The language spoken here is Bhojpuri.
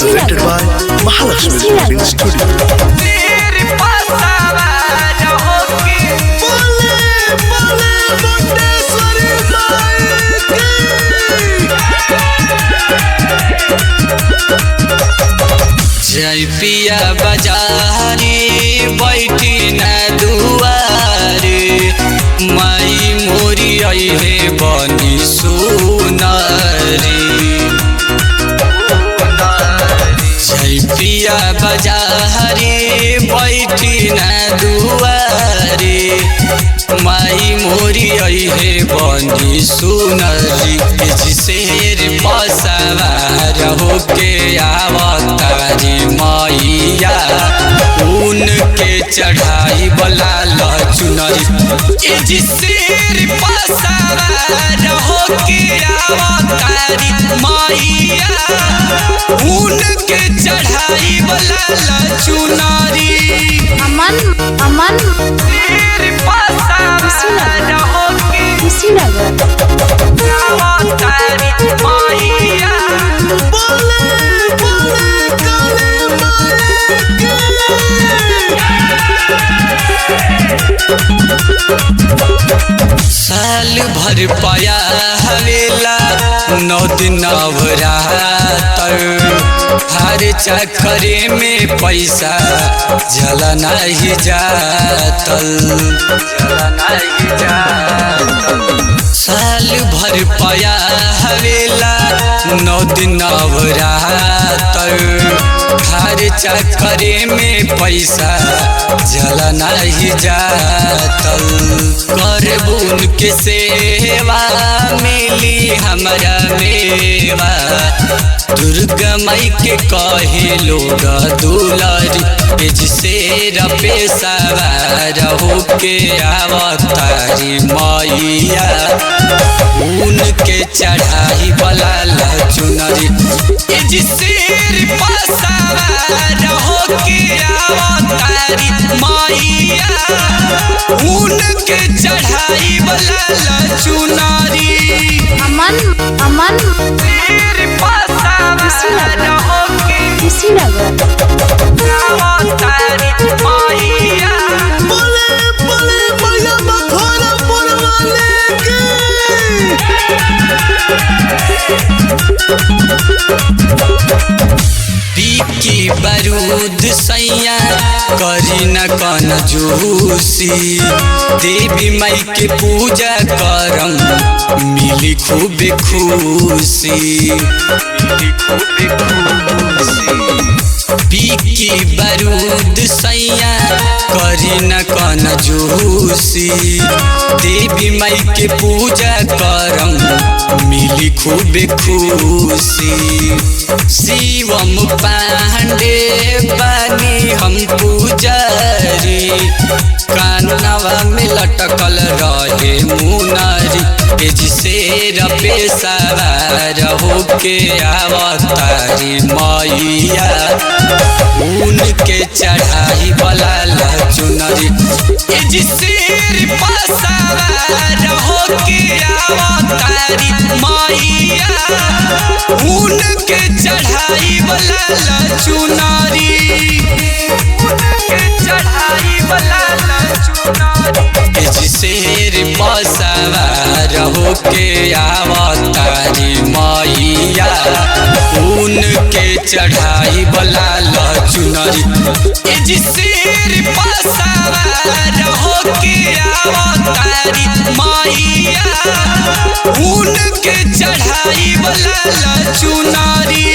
presented by Mahalakshmi Recording Studio. जय पिया बाजारी बैठी न दुआरे माई मोरी आई है बनी सुनारी। जय पिया बाजारी बैठी न दुआरे माई मोरी आई है बनी सुनारी। शेर पसवार होके आवतारी मैया उनके चढ़ाई बला चुनरी। शेर पसवार होके आवतारी मैया उनके चढ़ाई बला चुनरी। अमन अमन शेर पसवार होके आवतारी मैया साल भर पाया हवेला 9 दिन नवरात्र हर चक्करे में पैसा जलना ही जातल। साल भर पाया हवेला 9 दिन नवरात्र हर चक्करे में पैसा जलना ही जातल। करबुन के सेवा मिली हमारा मेवा दुर्गा माई के कहे लोग दुलारी। शेर पेशवार होके आवतारी मैया उनके चढ़ाई बला चुनरी। शेर पेशवार होके आवतारी मैया उनके चढ़ाई बला चुनरी। अमन अमन शेर पेशवार होके आवतारी मैया पीकी बारूद सैया करी न कन जूसी देवी माई के पूजा करम मिली खूब खुशी। पीकी बारूद सैया करी न कन जूसी देवी माई के पूजा करम मिली खूब खुशी। शिवम पांडे बनी हम पुजारी कानवा में लटकल रहे मुनारी। शेर पेशवार होके आवतारी मैया उनके चढ़ाई बला चुनरी। शेर पेशवार होके आवतारी मैया उनके चढ़ाई बला चुनरी। चढ़ाई बला चुनरी। शेर पेशवार होके आवतारी मैया उनके चढ़ाई बला चुनरी। शेर पेशवार होके आवतारी मैया उनके चढ़ाई बला चुनरी।